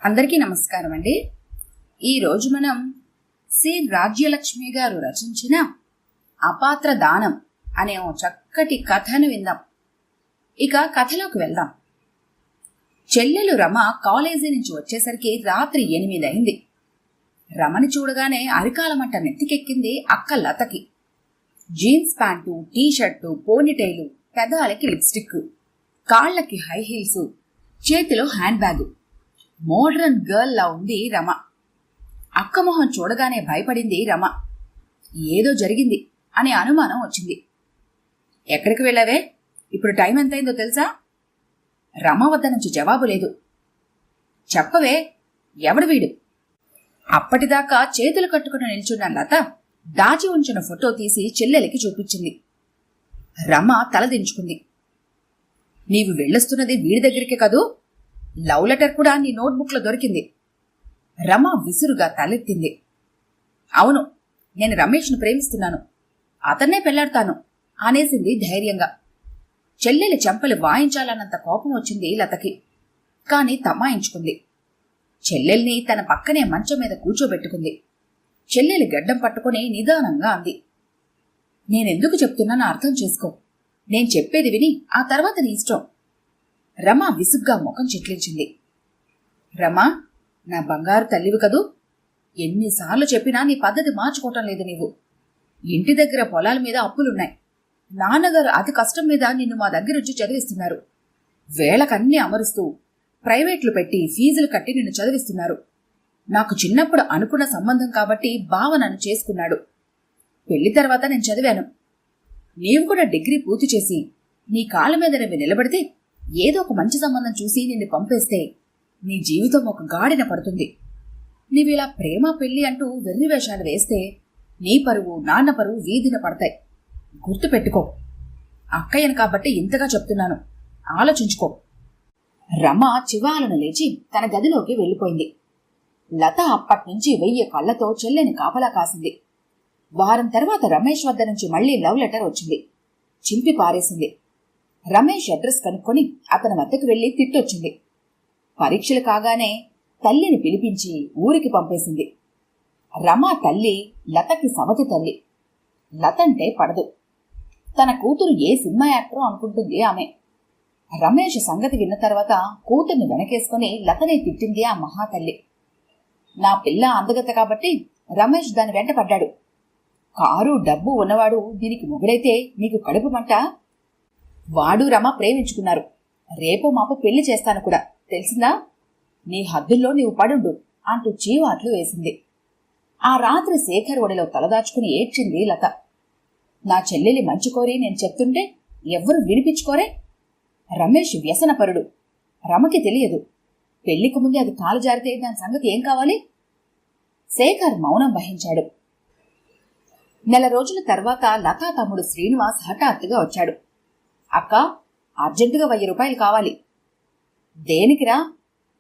అందరికీ నమస్కారం అండి. ఈరోజు మనం సి రాజ్యలక్ష్మి గారు రచించిన అపాత్ర దానం అనే ఓ చక్కటి కథను విందాం. ఇక కథలోకి వెళ్దాం. చెల్లెలు రమ కాలేజీ నుంచి వచ్చేసరికి రాత్రి 8 అయింది. రమని చూడగానే అరికాలమంట నెత్తికెక్కింది అక్క లతకి. జీన్స్ ప్యాంటు, టీషర్టు, పోనీటైలు, పెదాలకి లిప్స్టిక్, కాళ్లకి హై హీల్స్, చేతిలో హ్యాండ్ బ్యాగు. మోడ్రన్ గర్ల్ లా ఉంది రమ. అక్క మొహం చూడగానే భయపడింది రమ. ఏదో జరిగింది అనే అనుమానం వచ్చింది. ఎక్కడికి వెళ్ళావే? ఇప్పుడు టైం ఎంతైందో తెలుసా? రమ వద్ద నుంచి జవాబు లేదు. చెప్పవే, ఎవడు వీడు? అప్పటిదాకా చేతులు కట్టుకుని నిల్చున్న లత దాచి ఉంచిన ఫోటో తీసి చెల్లెలికి చూపించింది. రమ తలదించుకుంది. నీవు వెళ్ళొస్తున్నది వీడి దగ్గరికే కదూ? లవ్ లెటర్ కూడా నీ నోట్బుక్ లో దొరికింది. రమ విసురుగా తలెత్తింది. అవును, నేను రమేష్ను ప్రేమిస్తున్నాను, అతన్నే పెళ్లాడతాను అనేసింది ధైర్యంగా. చెల్లెలి చెంపలు వాయించాలన్నంత కోపం వచ్చింది లతకి. కాని తమాయించుకుంది. చెల్లెల్ని తన పక్కనే మంచం మీద కూర్చోబెట్టుకుంది. చెల్లెలి గడ్డం పట్టుకుని నిదానంగా అంది. నేనెందుకు చెప్తున్నానో అర్థం చేసుకో. నేను చెప్పేది విని ఆ తర్వాత నీ ఇష్టం. రమ విసుగ్గా ముఖం చిట్లించింది. రమ, నా బంగారు తల్లివి కదూ. ఎన్నిసార్లు చెప్పినా నీ పద్ధతి మార్చుకోవటం లేదు నీవు. ఇంటి దగ్గర పొలాల మీద అప్పులున్నాయి. నాన్నగారు అతి కష్టం మీద నిన్ను మా దగ్గరుంచి చదివిస్తున్నారు. వేళకన్నీ అమరుస్తూ ప్రైవేట్లు పెట్టి ఫీజులు కట్టి నిన్ను చదివిస్తున్నారు. నాకు చిన్నప్పుడు అనుకున్న సంబంధం కాబట్టి బావ నన్ను చేసుకున్నాడు. పెళ్లి తర్వాత నేను చదివాను. నీవు కూడా డిగ్రీ పూర్తి చేసి నీ కాళ్ళ మీద నువ్వు నిలబడితే ఏదో ఒక మంచి సంబంధం చూసి నిన్ను పంపేస్తే నీ జీవితం ఒక గాడిన పడుతుంది. నీవిలా ప్రేమ పెళ్లి అంటూ వెర్రి వేషాలు వేస్తే నీ పరువు, నాన్న పరువు వీధిన పడతాయి. గుర్తుపెట్టుకో. అక్కయ్యను కాబట్టి ఇంతగా చెప్తున్నాను, ఆలోచించుకో. రమ చివాలను లేచి తన గదిలోకి వెళ్ళిపోయింది. లత అప్పట్నుంచి 1000 కళ్లతో చెల్లెని కాపలా కాసింది. వారం తర్వాత రమేష్ వద్ద నుంచి మళ్లీ లవ్ లెటర్ వచ్చింది. చింపి పారేసింది. రమేష్ అడ్రస్ కనుక్కొని అతని వద్దకు వెళ్లి తిట్టొచ్చింది. పరీక్షలు కాగానే తల్లిని పిలిపించి ఊరికి పంపేసింది. రమ తల్లి లతకి సవతి తల్లి. లతంటే పడదు. తన కూతురు ఏ సినిమా యాక్టరో అనుకుంటుంది ఆమె. రమేష్ సంగతి విన్న తర్వాత కూతుర్ని వెనకేసుకుని లతనే తిట్టింది ఆ మహాతల్లి. నా పిల్ల అందగత కాబట్టి రమేష్ దాని వెంట పడ్డాడు. కారు డబ్బు ఉన్నవాడు దీనికి మొగుడైతే నీకు కడుపు మంట? వాడు రమ ప్రేమించుకున్నారు. రేపో మాపు పెళ్లి చేస్తాను కూడా, తెలిసిందా? నీ హద్దుల్లో నీవు పడుండు అంటూ చీవాట్లు వేసింది. ఆ రాత్రి శేఖర్ ఒడిలో తలదాచుకుని ఏడ్చింది లత. నా చెల్లెలి మంచి కోరి నేను చెప్తుంటే ఎవ్వరూ వినిపించుకోరే? రమేష్ వ్యసనపరుడు. రమకి తెలియదు. పెళ్లికి ముందే అది కాలు జారితే దాని సంగతి ఏం కావాలి? శేఖర్ మౌనం వహించాడు. నెల రోజుల తర్వాత లతా తమ్ముడు శ్రీనివాస్ హఠాత్తుగా వచ్చాడు. అక్క, అర్జెంటుగా 1000 రూపాయలు కావాలి. దేనికిరా?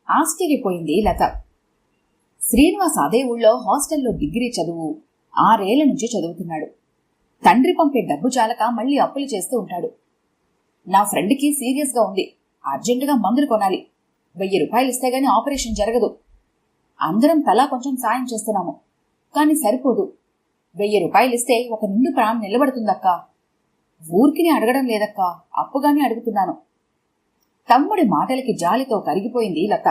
ఆశ్చర్యపోయింది లత. శ్రీనివాస్ అదే ఊళ్ళో హాస్టల్లో డిగ్రీ చదువు 6 ఏళ్ల నుంచి చదువుతున్నాడు. తండ్రి పంపే డబ్బు చాలక మళ్లీ అప్పులు చేస్తూ ఉంటాడు. నా ఫ్రెండ్కి సీరియస్గా ఉంది, అర్జెంటుగా మందులు కొనాలి. 1000 రూపాయలు ఇస్తే గానీ ఆపరేషన్ జరగదు. అందరం తలా కొంచెం సాయం చేస్తున్నాము, కానీ సరిపోదు. 1000 రూపాయలు ఇస్తే ఒక నిండు ప్రాణం నిలబడుతుందక్కా. ఊరికినే అడగడం లేదక్కా, అప్పుగానే అడుగుతున్నాను. తమ్ముడి మాటలకి జాలితో కరిగిపోయింది లత.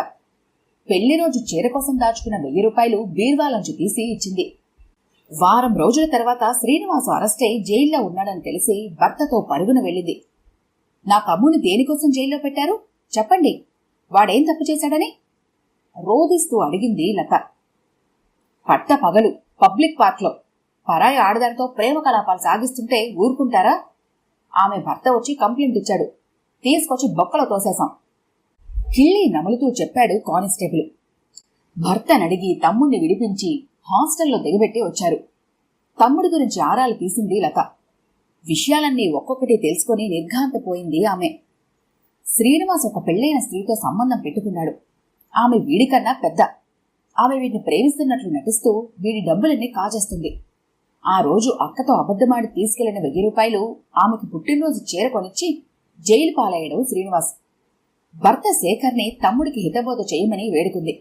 పెళ్లి రోజు చీర కోసం దాచుకున్న 1000 రూపాయలు బీర్వాలోంచి తీసి ఇచ్చింది. వారం రోజుల తర్వాత శ్రీనివాసు అరెస్టై జైల్లో ఉన్నాడని తెలిసి భర్తతో పరుగున వెళ్ళింది. నా తమ్ముని దేనికోసం జైల్లో పెట్టారు చెప్పండి, వాడేం తప్పు చేశాడని రోదిస్తూ అడిగింది లత. పట్ట పగలు పబ్లిక్ పార్క్లో పరాయి ఆడదానితో ప్రేమ కలాపాలు సాగిస్తుంటే ఊరుకుంటారా? ఆమె భర్త వచ్చి కంప్లైంట్ ఇచ్చాడు. తీసుకొచ్చి బొక్కలో తోసేశాం. కిళ్ళి నములుతూ చెప్పాడు కానిస్టేబుల్. భర్తనడిగి తమ్ముణ్ణి విడిపించి హాస్టల్లో దిగబెట్టి వచ్చారు. తమ్ముడి గురించి ఆరాలు తీసింది లత. విషయాలన్నీ ఒక్కొక్కటి తెలుసుకుని నిర్ఘాంతపోయింది ఆమె. శ్రీనివాస్ ఒక పెళ్లైన స్త్రీతో సంబంధం పెట్టుకున్నాడు. ఆమె వీడికన్నా పెద్ద. ఆమె వీడిని ప్రేమిస్తున్నట్లు నటిస్తూ వీడి డబ్బులన్నీ కాజేస్తుంది. ఆ రోజు అక్కతో అబద్ధమాడి తీసుకెళ్లిన 1000 రూపాయలు ఆమెకు పుట్టినరోజు చీర కొనిచ్చి జైలు పాలయ్యడం శ్రీనివాస్. భర్త శేఖర్ని తమ్ముడికి హితబోధ చేయమని వేడుకుంది.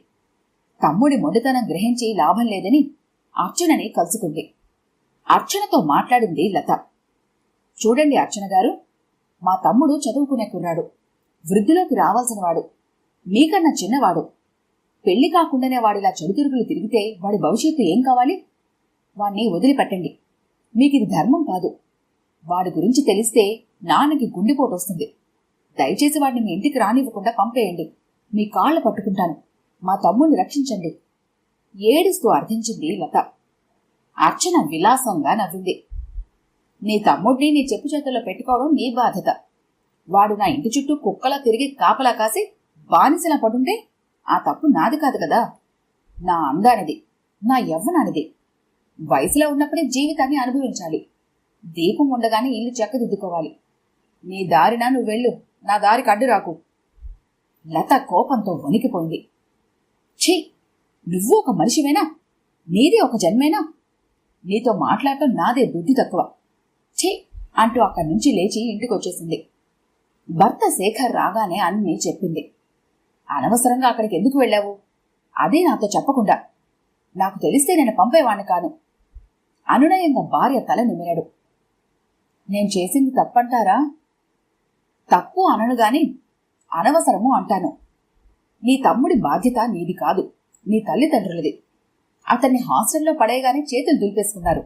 తమ్ముడి మొండితనం గ్రహించి లాభం లేదని అర్చనని కలుసుకుంది. అర్చనతో మాట్లాడింది లత. చూడండి అర్చన గారు, మా తమ్ముడు చదువుకునే కుర్రాడు, వృద్ధిలోకి రావాల్సినవాడు, మీకన్నా చిన్నవాడు. పెళ్లి కాకుండానే వాడిలా చెడుతిరుగులు తిరిగితే వాడి భవిష్యత్తు ఏం కావాలి? వాణ్ణి వదిలిపెట్టండి, మీకిది ధర్మం కాదు. వాడి గురించి తెలిస్తే నాన్నకి గుండెపోటు వస్తుంది. దయచేసి వాడిని మీ ఇంటికి రానివ్వకుండా పంపేయండి. మీ కాళ్లు పట్టుకుంటాను. మా తమ్ముడిని రక్షించండి, ఏడుస్తూ అర్థించింది లత. అర్చన విలాసంగా నవ్వింది. నీ తమ్ముడిని నీ చెప్పు చేతుల్లో పెట్టుకోవడం నీ బాధ్యత. వాడు నా ఇంటి చుట్టూ కుక్కలా తిరిగి కాపలా కాసి బానిసలా పడుంటే ఆ తప్పు నాది కాదు కదా. నా అందానిది, నా యవ్వనానిది. వయసులో ఉన్నప్పుడే జీవితాన్ని అనుభవించాలి. దీపం ఉండగానే ఇల్లు చెక్కదిద్దుకోవాలి. నీ దారిన నువ్వు వెళ్ళు, నా దారికి అడ్డు రాకు. లత కోపంతో వణికిపోయింది. ఛీ, నువ్వు ఒక మనిషివేనా? నీదే ఒక జన్మేనా? నీతో మాట్లాడటం నాదే బుద్ధి తక్కువ. ఛీ అంటూ అక్కడి నుంచి లేచి ఇంటికొచ్చేసింది. భర్త శేఖర్ రాగానే అన్నీ చెప్పింది. అనవసరంగా అక్కడికి ఎందుకు వెళ్ళావు? అదే నాతో చెప్పకుండా. నాకు తెలిస్తే నేను పంపేవాణ్ణి కాను. అనునయంగా భార్య తల నిమిరాడు. నేను చేసింది తప్పంటారా? తప్పు అననుగాని అనవసరము అంటాను. నీ తమ్ముడి బాధ్యత నీది కాదు, నీ తల్లిదండ్రులది. అతన్ని హాస్టల్లో పడేయగానే చేతులు దులిపేసుకున్నారు.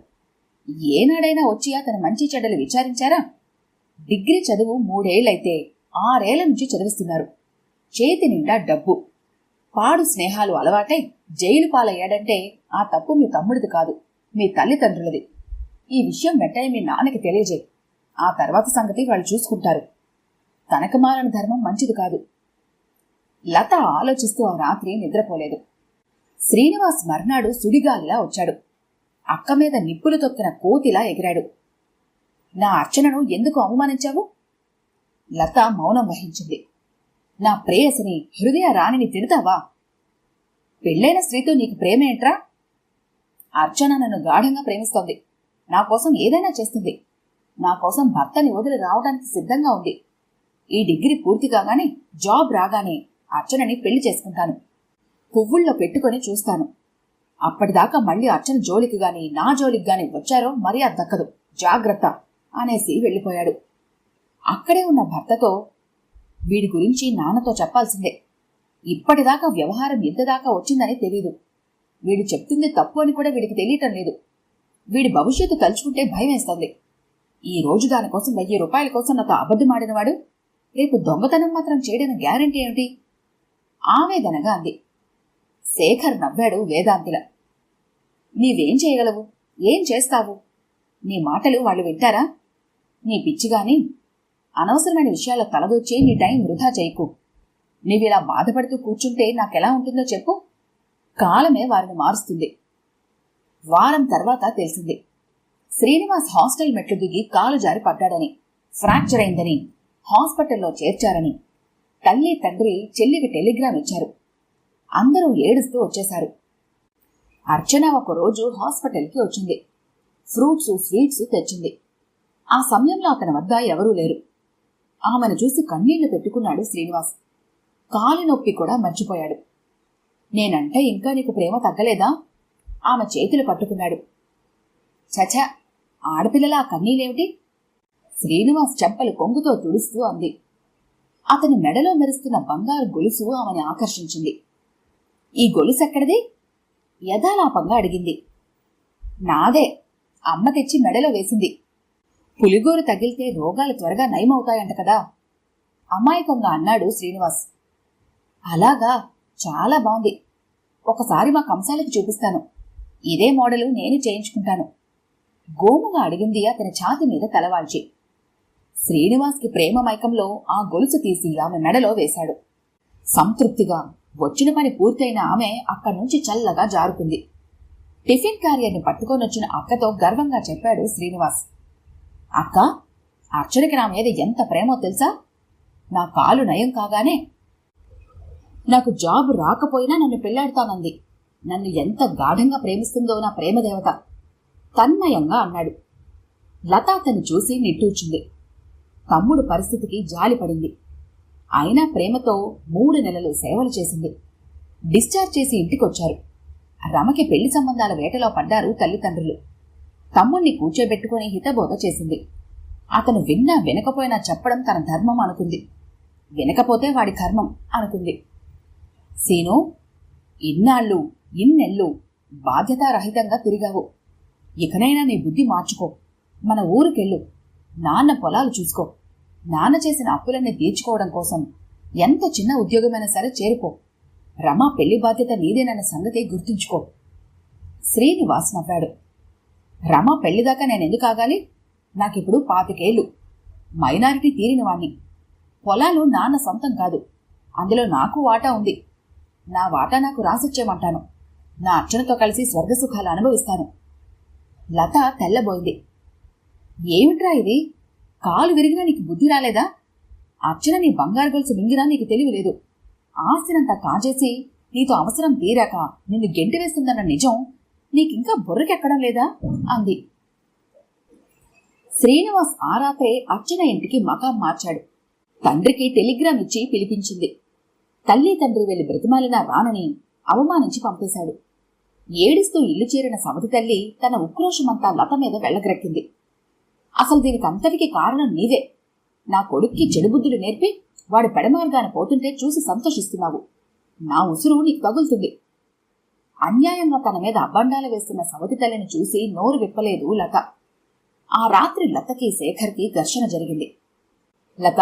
ఏనాడైనా వచ్చి అతని మంచి చెడ్డలు విచారించారా? డిగ్రీ చదువు 3 ఏళ్లైతే 6 ఏళ్ల నుంచి చదివిస్తున్నారు. చేతి నిండా డబ్బు, పాడు స్నేహాలు అలవాటై జైలు పాలయ్యాడంటే ఆ తప్పు మీ తమ్ముడిది కాదు, మీ తల్లిదండ్రులది. ఈ విషయం వెంటనే మీ నాన్నకి తెలియజేయి. ఆ తర్వాత సంగతి వాళ్ళు చూసుకుంటారు. తనకు మారని ధర్మం మంచిది కాదు. లత ఆలోచిస్తూ ఆ రాత్రి నిద్రపోలేదు. శ్రీనివాస్ మర్నాడు సుడిగాలిలా వచ్చాడు. అక్క మీద నిప్పులు తొక్కిన కోతిలా ఎగిరాడు. నా అర్చనను ఎందుకు అవమానించావు? లత మౌనం వహించింది. నా ప్రేయసిని, హృదయ రాణిని తిడతావా? పెళ్లైన స్త్రీతో నీకు ప్రేమేంట్రా? అర్చన నన్ను గాఢంగా ప్రేమిస్తోంది. నా కోసం ఏదైనా చేస్తుంది. నా కోసం భర్తని వదిలి రావడానికి సిద్ధంగా ఉంది. ఈ డిగ్రీ పూర్తి కాగానే, జాబ్ రాగానే అర్చనని పెళ్లి చేసుకుంటాను. పువ్వుల్లో పెట్టుకొని చూస్తాను. అప్పటిదాకా మళ్ళీ అర్చన జోలికి గాని, నా జోలికి గాని వచ్చారో మర్యాద దక్కదు, జాగ్రత్త అనేసి వెళ్ళిపోయాడు. అక్కడే ఉన్న భర్తతో, వీడి గురించి నాన్నతో చెప్పాల్సిందే. ఇప్పటిదాకా వ్యవహారం ఎంతదాకా వచ్చిందని తెలీదు. వీడు చెప్తుంది తప్పు అని కూడా వీడికి తెలియటం లేదు. వీడి భవిష్యత్తు తలుచుకుంటే భయం వేస్తోంది. ఈ రోజు దానికోసం 1000 రూపాయల కోసం నాతో అబద్ధమాడినవాడు రేపు దొంగతనం మాత్రం చేయడని గ్యారంటీ ఏమిటి? ఆవేదనగా అంది. శేఖర్ నవ్వాడు వేదాంతిలా. నీవేం చేయగలవు? ఏం చేస్తావు? నీ మాటలు వాళ్ళు వింటారా? నీ పిచ్చిగాని అనవసరమైన విషయాల్లో తలదూర్చి నీ టైం వృధా చేయకు. నీవిలా బాధపడుతూ కూర్చుంటే నాకెలా ఉంటుందో చెప్పు. కాలమే వారిని మారుస్తుంది. వారం తర్వాత తెలిసింది. శ్రీనివాస్ హాస్టల్ మెట్లు దిగి కాలు జారి పడ్డాడని, ఫ్రాక్చర్ అయిందని, హాస్పిటల్లో చేర్చారని తల్లి తండ్రి చెల్లికి టెలిగ్రామ్ ఇచ్చారు. అందరూ ఏడుస్తూ వచ్చేశారు. అర్చన ఒకరోజు హాస్పిటల్కి వచ్చింది. ఫ్రూట్స్, స్వీట్స్ తెచ్చింది. ఆ సమయంలో అతని వద్ద ఎవరూ లేరు. ఆమెను చూసి కన్నీళ్లు పెట్టుకున్నాడు శ్రీనివాస్. కాలి నొప్పి కూడా మర్చిపోయాడు. నేనంటే ఇంకా నీకు ప్రేమ తగ్గలేదా? ఆమె చేతులు పట్టుకున్నాడు. చచా, ఆడపిల్లలా కన్నీలేమిటి? శ్రీనివాస్ చెంపలు కొంగుతో తుడుస్తూ అంది. అతని మెడలో మెరుస్తున్న బంగారు గొలుసు ఆమెని ఆకర్షించింది. ఈ గొలుసెక్కడిది? యథాలాపంగా అడిగింది. నాదే, అమ్మ తెచ్చి మెడలో వేసింది. పులిగోరు తగిలితే రోగాలు త్వరగా నయమవుతాయంట కదా, అమాయకంగా అన్నాడు శ్రీనివాస్. అలాగా, చాలా బాగుంది. ఒకసారి మా కంసాలకి చూపిస్తాను. ఇదే మోడలు నేను చేయించుకుంటాను. గోముగా అడిగింది అతని ఛాతి మీద తలవాల్చి. శ్రీనివాస్కి ప్రేమ మైకంలో ఆ గొలుసు తీసి ఆమె మెడలో వేశాడు. సంతృప్తిగా వచ్చిన పని పూర్తయిన ఆమె అక్కడి నుంచి చల్లగా జారుకుంది. టిఫిన్ క్యారియర్ని పట్టుకొనొచ్చిన అక్కతో గర్వంగా చెప్పాడు శ్రీనివాస్. అక్క, అర్చనకి నా మీద ఎంత ప్రేమో తెలుసా? నా కాలు నయం కాగానే నాకు జాబ్ రాకపోయినా నన్ను పెళ్లాడుతానంది. నన్ను ఎంత గాఢంగా ప్రేమిస్తుందో నా ప్రేమదేవత, తన్మయంగా అన్నాడు. లత అతన్ని చూసి నిట్టూర్చింది. తమ్ముడు పరిస్థితికి జాలిపడింది. అయినా ప్రేమతో 3 నెలలు సేవలు చేసింది. డిశ్చార్జ్ చేసి ఇంటికొచ్చారు. రమకి పెళ్లి సంబంధాల వేటలో పడ్డారు తల్లిదండ్రులు. తమ్ముణ్ణి కూర్చోబెట్టుకుని హితబోధ చేసింది. అతను విన్నా వినకపోయినా చెప్పడం తన ధర్మం అనుకుంది. వినకపోతే వాడి కర్మం అనుకుంది. సీను, ఇన్నాళ్ళు ఇన్నెళ్ళు బాధ్యతారహితంగా తిరిగావు. ఇకనైనా నీ బుద్ధి మార్చుకో. మన ఊరికెళ్ళు. నాన్న పొలాలు చూసుకో. నాన్న చేసిన అప్పులన్నీ తీర్చుకోవడం కోసం ఎంత చిన్న ఉద్యోగమైనా సరే చేరుకో. రమ పెళ్లి బాధ్యత నీదేనన్న సంగతి గుర్తుంచుకో. శ్రీనివాస్ నవ్వాడు. రమ పెళ్లిదాకా నేనెందుకు ఆగాలి? నాకిప్పుడు 25 ఏళ్ళు. మైనారిటీ తీరిన వాణ్ణి. పొలాలు నాన్న సొంతం కాదు. అందులో నాకు వాటా ఉంది. నా వాటా నాకు రాసిచ్చేమంటాను. నా అర్చనతో కలిసి స్వర్గసుఖాలు అనుభవిస్తాను. లత తెల్లబోయింది. ఏమిట్రా ఇది? కాలు విరిగినా నీకు బుద్ధి రాలేదా? అర్చన నీ బంగారు గొలుసు మింగినా నీకు తెలివిలేదు. ఆస్తినంతా కాజేసి నీతో అవసరం తీరాక నిన్ను గెంటి వేస్తుందన్న నిజం నీకింకా బుర్రకెక్కడం లేదా? అంది. శ్రీనివాస్ ఆ రాత్రే అర్చన ఇంటికి మకాం మార్చాడు. తండ్రికి టెలిగ్రామ్ ఇచ్చి పిలిపించింది. తల్లి తండ్రి వెళ్లి బ్రతిమాలినా రానని అవమానించి పంపేశాడు. ఏడుస్తూ ఇల్లు చేరిన సవతి తల్లి తన ఉక్రోషమంతా లత మీద వెళ్లగ్రక్కింది. అసలు దీనికంతటికీ కారణం నీవే. నా కొడుక్కి చెడుబుద్ధులు నేర్పి వాడి పెడమార్గాన పోతుంటే చూసి సంతోషిస్తున్నావు. నా ఉసురు నీకు తగులుతుంది. అన్యాయంగా తన మీద అబ్బండాలు వేస్తున్న సవతి తల్లిని చూసి నోరు విప్పలేదు లత. ఆ రాత్రి లతకి శేఖర్కి ఘర్షణ జరిగింది. లత,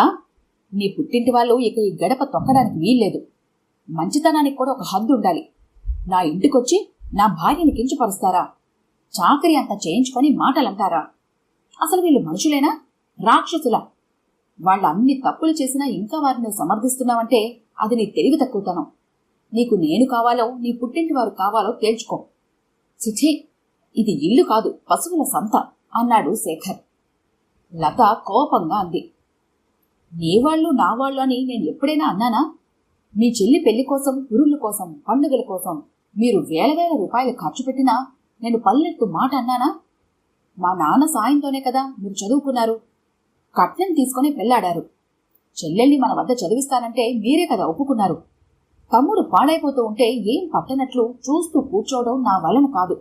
నీ పుట్టింటి వాళ్ళు ఇక ఈ గడప తొక్కడానికి వీల్లేదు. మంచితనానికి కూడా ఒక హద్దు ఉండాలి. నా ఇంటికొచ్చి నా భార్యని కించపరుస్తారా? చాకరీ అంతా చేయించుకొని మాటలంటారా? అసలు వీళ్ళు మనుషులేనా, రాక్షసులా? వాళ్ళ అన్ని తప్పులు చేసినా ఇంకా వారిని సమర్థిస్తున్నావంటే అది నీ తెలివి తక్కువతనం. నీకు నేను కావాలో నీ పుట్టింటి వారు కావాలో తేల్చుకో. చిచి, ఇది ఇల్లు కాదు, పశువుల సంత అన్నాడు శేఖర్. లత కోపంగా అంది. నీవాళ్ళు నా వాళ్ళు అని నేను ఎప్పుడైనా అన్నానా? మీ చెల్లి పెళ్లి కోసం, పురుళ్ళ కోసం, పండుగల కోసం మీరు వేల రూపాయలు ఖర్చు పెట్టినా నేను పల్లెత్తు మాట అన్నానా? మా నాన్న సాయంతోనే కదా మీరు చదువుకున్నారు. కట్నం తీసుకుని పెళ్లాడారు. చెల్లెల్ని మన వద్ద చదివిస్తానంటే మీరే కదా ఒప్పుకున్నారు. తమ్ముడు పాడైపోతూ ఉంటే ఏం పట్టనట్లు చూస్తూ కూర్చోవడం నా వలన కాదు.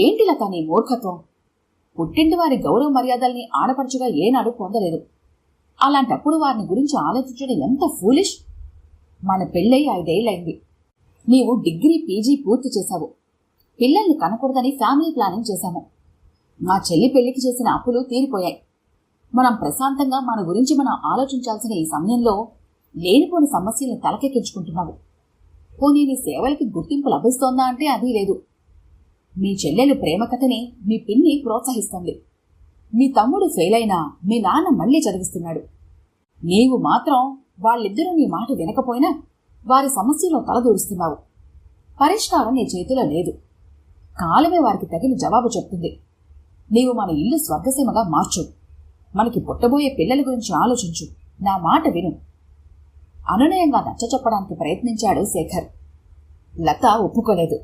ఏంటి లత నీ మూర్ఖత్వం? పుట్టింటి వారి గౌరవ మర్యాదల్ని ఆడపడుచుగా ఏనాడు పొందలేదు. అలాంటప్పుడు వారిని గురించి ఆలోచించడం ఎంత ఫూలిష్. మన పెళ్ళై 5 ఏళ్లైంది. నీవు డిగ్రీ, పీజీ పూర్తి చేశావు. పిల్లల్ని కనకూడదని ఫ్యామిలీ ప్లానింగ్ చేశాము. మా చెల్లి పెళ్లికి చేసిన అప్పులు తీరిపోయాయి. మనం ప్రశాంతంగా మన గురించి మనం ఆలోచించాల్సిన ఈ సమయంలో లేనిపోని సమస్యల్ని తలకెక్కించుకుంటున్నావు. పోనీ నీ సేవలకి గుర్తింపు లభిస్తోందా అంటే అదీ లేదు. మీ చెల్లెలు ప్రేమ కథని మీ పిన్ని ప్రోత్సహిస్తోంది. మీ తమ్ముడు ఫెయిల్ అయినా మీ నాన్న మళ్లీ చదివిస్తున్నాడు. నీవు మాత్రం వాళ్ళిద్దరూ నీ మాట వినకపోయినా వారి సమస్యలో తలదూరుస్తున్నావు. పరిష్కారం నీ చేతిలో లేదు. కాలమే వారికి తగిన జవాబు చెప్తుంది. నీవు మన ఇల్లు స్వర్గసీమగా మార్చు. మనకి పుట్టబోయే పిల్లల గురించి ఆలోచించు. నా మాట విను. అనునయంగా నచ్చచెప్పడానికి ప్రయత్నించాడు శేఖర్. లత ఒప్పుకోలేదు.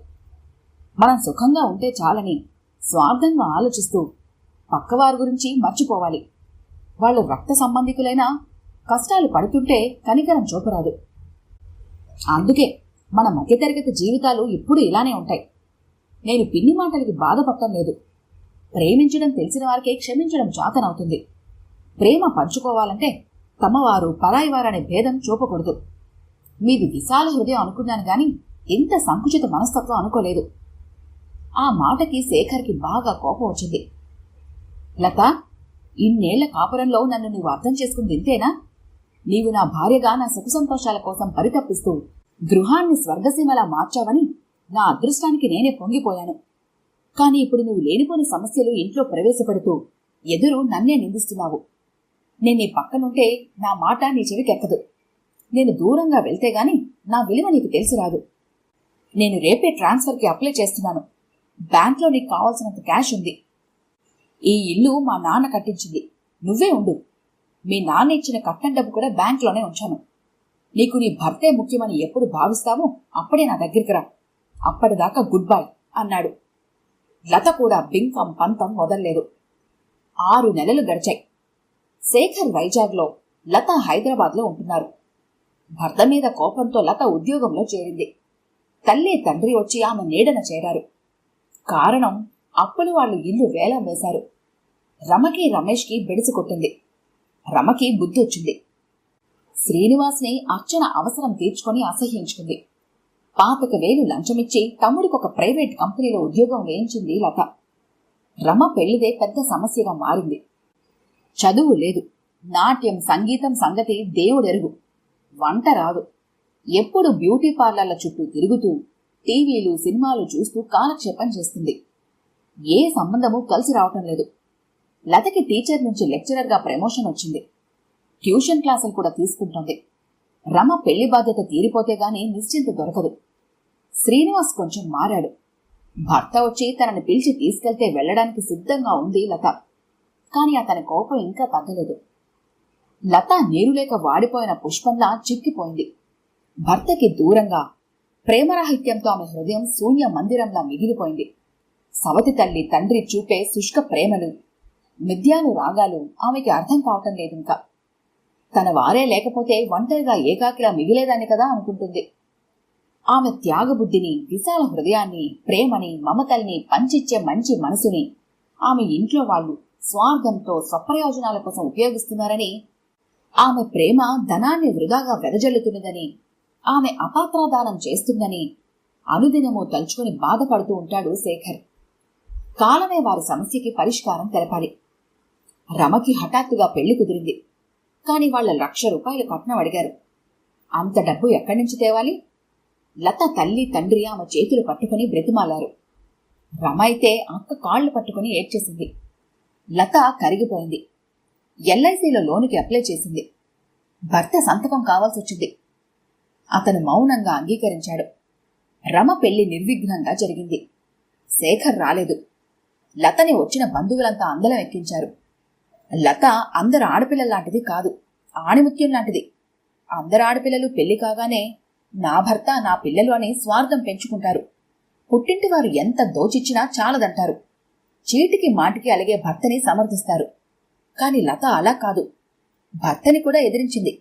మనం సుఖంగా ఉంటే చాలని స్వార్థంగా ఆలోచిస్తూ పక్కవారి గురించి మర్చిపోవాలి. వాళ్ళు రక్త సంబంధికులైనా కష్టాలు పడుతుంటే కనికరం చూపరాదు. అందుకే మన మధ్యతరగతి జీవితాలు ఇప్పుడు ఇలానే ఉంటాయి. నేను పిన్ని మాటలకి బాధపడటం లేదు. ప్రేమించడం తెలిసిన వారికే క్షమించడం చాతనవుతుంది. ప్రేమ పంచుకోవాలంటే తమవారు పరాయివారనే భేదం చూపకూడదు. మీది విశాల హృదయం అనుకున్నాను గాని ఇంత సంకుచిత మనస్తత్వం అనుకోలేదు. ఆ మాటకి శేఖర్కి బాగా కోపం వచ్చింది. లత, ఇన్నేళ్ల కాపురంలో నన్ను నువ్వు అర్థం చేసుకుంది ఇంతేనా? నీవు నా భార్యగా నా సుఖ సంతోషాల కోసం పరితపిస్తూ గృహాన్ని స్వర్గసీమలా మార్చావని నా అదృష్టానికి నేనే పొంగిపోయాను. కాని ఇప్పుడు నువ్వు లేనిపోని సమస్యలు ఇంట్లో ప్రవేశపెడుతూ ఎదురు నన్నే నిందిస్తున్నావు. నేను నీ పక్కనుంటే నా మాట నీ చెవికెక్కదు. నేను దూరంగా వెళ్తే గాని నా విలువ నీకు తెలిసి రాదు. నేను రేపే ట్రాన్స్ఫర్కి అప్లై చేస్తున్నాను. బ్యాంక్లో నీకు కావాల్సినంత క్యాష్ ఉంది. ఈ ఇల్లు మా నాన్న కట్టించింది. నువ్వే ఉండు. మీ నాన్న ఇచ్చిన కట్నం డబ్బు కూడా బ్యాంక్లోనే ఉంచాను. నీకు నీ భర్తే ముఖ్యమని ఎప్పుడు భావిస్తావో అప్పుడే నా దగ్గరికి రా. అప్పటిదాకా గుడ్ బై అన్నాడు. లత కూడా బింకం పంతం వదల్లేదు. 6 నెలలు గడిచాయి. శేఖర్ వైజాగ్లో, లత హైదరాబాద్లో ఉంటున్నారు. భర్త మీద కోపంతో లత ఉద్యోగంలో చేరింది. తల్లి తండ్రి వచ్చి ఆమె నీడన చేరారు. కారణం, అప్పులు వాళ్ళు ఇల్లు వేలం వేశారు. రమకి రమేష్కి బెడిసి కొట్టింది. రమకి బుద్ధొచ్చింది. శ్రీనివాస్ని అర్చన అవసరం తీర్చుకొని అసహ్యించుకుంది. 25,000 లంచమిచ్చి తమ్ముడికొక ప్రైవేట్ కంపెనీలో ఉద్యోగం వేయించింది లత. రమ పెళ్లిదే పెద్ద సమస్యగా మారింది. చదువు లేదు, నాట్యం సంగీతం సంగతి దేవుడెరుగు, వంట రాదు. ఎప్పుడు బ్యూటీ పార్లర్ల చుట్టూ తిరుగుతూ టీవీలు సినిమాలు చూస్తూ కాలక్షేపం చేస్తుంది. ఏ సంబంధము కలిసి రావటం లేదు. లతకి టీచర్ నుంచి లెక్చరర్గా ప్రమోషన్ వచ్చింది. ట్యూషన్ క్లాసులు కూడా తీసుకుంటోంది. రమ పెళ్లి బాధ్యత తీరిపోతే గాని నిశ్చింత దొరకదు. శ్రీనివాస్ కొంచెం మారాడు. భర్త వచ్చి తనని పిలిచి తీసుకెళ్తే వెళ్లడానికి సిద్ధంగా ఉంది లత. కాని అతని కోపం ఇంకా తగ్గలేదు. లత నీరులేక వాడిపోయిన పుష్పంలా చిక్కిపోయింది. భర్తకి దూరంగా ప్రేమరాహిత్యంతో ఆమె హృదయం శూన్య మందిరంలా మిగిలిపోయింది. సవతి తల్లి తండ్రి చూపే శుష్క ప్రేమలు, మిథ్యాలు రాగాలు ఆమెకి అర్థం కావటం లేదింకా. తన వారే లేకపోతే ఒంటరిగా ఏకాకిలా మిగిలేదాన్ని కదా అనుకుంటుంది. ఆమె త్యాగబుద్ధిని, విశాల హృదయాన్ని, ప్రేమని, మమతల్ని పంచిచ్చే మంచి మనసుని ఆమె ఇంట్లో వాళ్ళు స్వార్థంతో స్వప్రయోజనాల కోసం ఉపయోగిస్తున్నారని, ఆమె ప్రేమ ధనాన్ని వృధాగా వెదజల్లుతున్నదని, ఆమె అపాత్రాదానం చేస్తుందని అనుదినమూ తలుచుకుని బాధపడుతూ ఉంటాడు శేఖర్. కాలమే వారి సమస్యకి పరిష్కారం తెలపాలి. రమకి హఠాత్తుగా పెళ్లి కుదిరింది. కాని వాళ్ల ₹1,00,000 కట్నం అడిగారు. అంత డబ్బు ఎక్కడి నుంచి తేవాలి? లత తల్లి తండ్రి ఆమె చేతులు పట్టుకుని బ్రతిమాలారు. రమ అయితే అక్క కాళ్లు పట్టుకుని ఏడ్చేసింది. లత కరిగిపోయింది. ఎల్ఐసిలో లోనుకి అప్లై చేసింది. భర్త సంతకం కావాల్సొచ్చింది. అతను మౌనంగా అంగీకరించాడు. రమ పెళ్లి నిర్విఘ్నంగా జరిగింది. శేఖర్ రాలేదు. లతని వచ్చిన బంధువులంతా అందలం ఎక్కించారు. లత అందరు ఆడపిల్లలాంటిది కాదు, ఆణిముత్యం లాంటిది. అందరు ఆడపిల్లలు పెళ్లి కాగానే నా భర్త నా పిల్లలు అని స్వార్థం పెంచుకుంటారు. పుట్టింటి వారు ఎంత దోచిచ్చినా చాలదంటారు. చీటికి మాటికి అలిగే భర్తని సమర్థిస్తారు. కాని లత అలా కాదు. భర్తని కూడా ఎదిరించింది.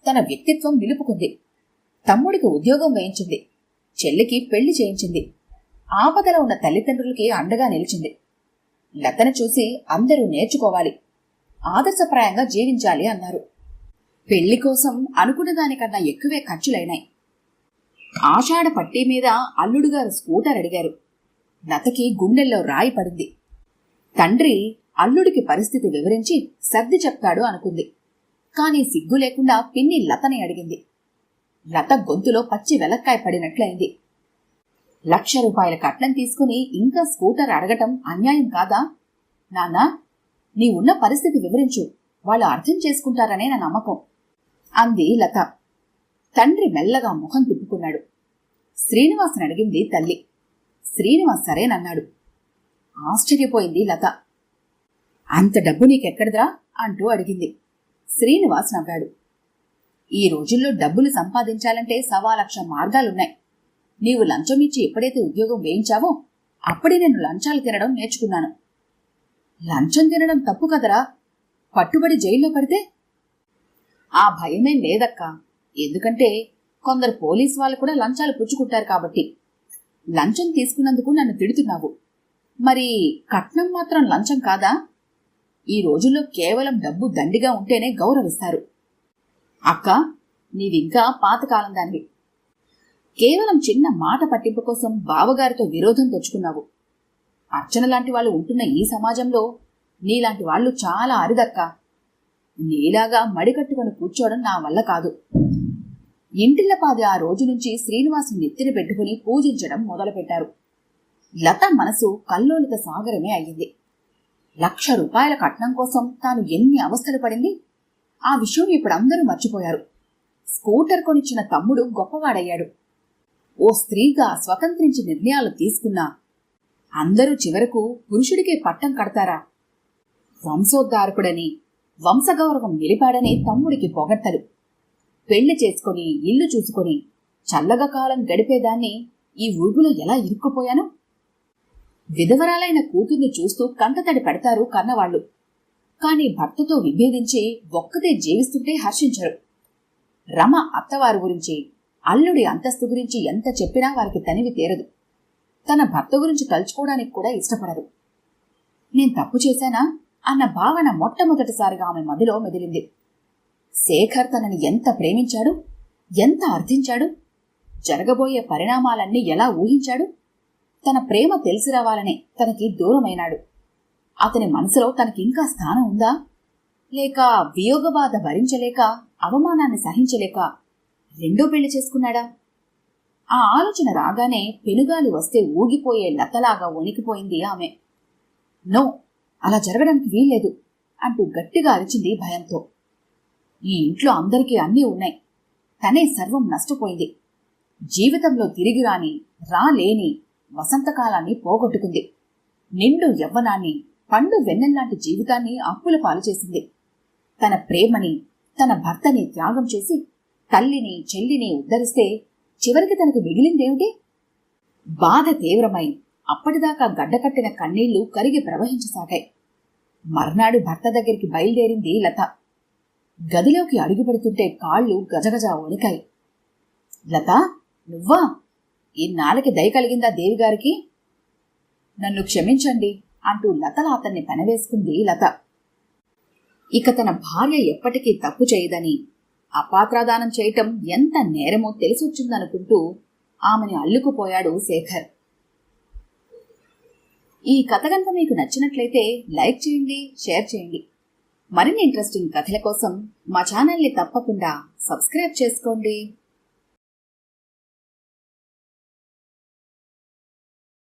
తన వ్యక్తిత్వం నిలుపుకుంది. తమ్ముడికి ఉద్యోగం వేయించింది. చెల్లికి పెళ్లి చేయించింది. ఆపదలో ఉన్న తల్లిదండ్రులకి అండగా నిలిచింది. లతను చూసి అందరూ నేర్చుకోవాలి, ఆదర్శప్రాయంగా జీవించాలి అన్నారు. పెళ్లి కోసం అనుకున్న దానికన్నా ఎక్కువే ఖర్చులైనాయి. ఆషాఢ పట్టీ మీద అల్లుడుగారు స్కూటర్ అడిగారు. లతకి గుండెల్లో రాయి పడింది. తండ్రి అల్లుడికి పరిస్థితి వివరించి సర్ది చెప్తాడు అనుకుంది. కాని సిగ్గు లేకుండా పిన్ని లతని అడిగింది. లత గొంతులో పచ్చి వెలక్కాయ పడినట్లయింది. ₹1,00,000 కట్నం తీసుకుని ఇంకా స్కూటర్ అడగటం అన్యాయం కాదా? నాన్నా, నీ ఉన్న పరిస్థితి వివరించు, వాళ్ళు అర్థం చేసుకుంటారనే నా నమ్మకం అంది లత. తండ్రి మెల్లగా ముఖం తిప్పుకున్నాడు. శ్రీనివాస్ని అడిగింది తల్లి. శ్రీనివాస్ సరేనన్నాడు. ఆశ్చర్యపోయింది లత. అంత డబ్బు నీకెక్కడిద్రా అంటూ అడిగింది. శ్రీనివాస్ నవ్వాడు. ఈ రోజుల్లో డబ్బులు సంపాదించాలంటే 1,00,000 మార్గాలున్నాయి. నీవు లంచమిచ్చి ఎప్పుడైతే ఉద్యోగం వేయించావో అప్పుడే నేను లంచాలు తినడం నేర్చుకున్నాను. లంచం తినడం తప్పు కదరా, పట్టుబడి జైల్లో పడితే? ఆ భయమేం లేదక్కా. ఎందుకంటే కొందరు పోలీసు వాళ్ళు కూడా లంచాలు పుచ్చుకుంటారు కాబట్టి. లంచం తీసుకున్నందుకు నన్ను తిడుతున్నావు. మరి కట్నం మాత్రం లంచం కాదా? ఈ రోజుల్లో కేవలం డబ్బు దండిగా ఉంటేనే గౌరవిస్తారు. అక్క, నీవింకా పాతకాలం దానివి. కేవలం చిన్న మాట పట్టింపు కోసం బావగారితో విరోధం తెచ్చుకున్నావు. అర్చన లాంటి వాళ్ళు ఉంటున్న ఈ సమాజంలో నీలాంటి వాళ్ళు చాలా అరుదక్కా. నీలాగా మడికట్టుకుని కూర్చోవడం నా వల్ల కాదు. ఇంటిల్లపాది ఆ రోజు నుంచి శ్రీనివాసు నెత్తిన పెట్టుకుని పూజించడం మొదలుపెట్టారు. లత మనసు కల్లోలిత సాగరమే అయ్యింది. ₹1,00,000 కట్నం కోసం తాను ఎన్ని అవస్థలు పడింది ఆ విషయం ఇప్పుడు అందరూ మర్చిపోయారు. స్కూటర్ కొనిచ్చిన తమ్ముడు గొప్పవాడయ్యాడు. ఓ స్త్రీగా స్వతంత్రించి నిర్ణయాలు తీసుకున్నా అందరూ చివరకు పురుషుడికే పట్టం కడతారా? వంశోద్ధారకుడని, వంశగౌరవం నిలిపాడని తమ్ముడికి పొగడ్తలు. పెళ్లి చేసుకుని ఇల్లు చూసుకొని చల్లగా కాలం గడిపేదాన్ని ఈ ఊగులో ఎలా ఇరుక్కుపోయాను? విధవరాలైన కూతుర్ని చూస్తూ కంటతడి పెడతారు కన్నవాళ్లు. కాని భర్తతో విభేదించి ఒక్కతే జీవిస్తుంటే హర్షించరు. రమ అత్తవారి గురించి, అల్లుడి అంతస్తు గురించి ఎంత చెప్పినా వారికి తనివి తీరదు. తన భర్త గురించి తలుచుకోవడానికి కూడా ఇష్టపడరు. నేను తప్పు చేశానా అన్న భావన మొట్టమొదటిసారిగా ఆమె మదిలో మెదిలింది. శేఖర్ తనని ఎంత ప్రేమించాడు, ఎంత అర్థించాడు, జరగబోయే పరిణామాలన్నీ ఎలా ఊహించాడు. తన ప్రేమ తెలిసి రావాలనే తనకి దూరమైనాడు. అతని మనసులో తనకింకా స్థానం ఉందా, లేక వియోగ బాధ భరించలేక, అవమానాన్ని సహించలేక రెండో పెళ్లి చేసుకున్నాడా? ఆ ఆలోచన రాగానే పెనుగాలి వస్తే ఊగిపోయే లతలాగా వణికిపోయింది ఆమె. నో, అలా జరగడానికి వీల్లేదు అంటూ గట్టిగా అరిచింది భయంతో. ఈ ఇంట్లో అందరికీ అన్నీ ఉన్నాయి, తనే సర్వం నష్టపోయింది. జీవితంలో తిరిగి రాలేని వసంతకాలాన్ని పోగొట్టుకుంది. నిండు యవ్వనాన్ని, పండు వెన్నెల్లాంటి జీవితాన్ని అప్పుల పాలు చేసింది. తన ప్రేమని, తన భర్తని త్యాగం చేసి తల్లిని, చెల్లిని ఉద్ధరిస్తే చివరికి తనకు మిగిలిందేమిటి? బాధ తీవ్రమై అప్పటిదాకా గడ్డకట్టిన కన్నీళ్లు కరిగి ప్రవహించసాగాయి. మర్నాడు భర్త దగ్గరికి బయలుదేరింది లత. గదిలోకి అడుగుపెడుతుంటే కాళ్ళు గజగజ వణికాయి. లత, నువ్వా? ఇన్నాళ్ళకి దయ కలిగిందా దేవిగారికి? నన్ను క్షమించండి అంటూ లతలా అతన్ని పెనవేసుకుంది లత. ఇక తన భార్య ఎప్పటికీ తప్పు చేయదని, అపాత్రాదానం చేయటం ఎంత నేరమో తెలిసొచ్చిందనుకుంటూ ఆమెని అల్లుకుపోయాడు శేఖర్. ఈ కథ కనుక మీకు నచ్చినట్లయితే లైక్ చేయండి, షేర్ చేయండి. మరిన్ని ఇంట్రెస్టింగ్ కథల కోసం మా ఛానల్ని తప్పకుండా సబ్స్క్రైబ్ చేసుకోండి.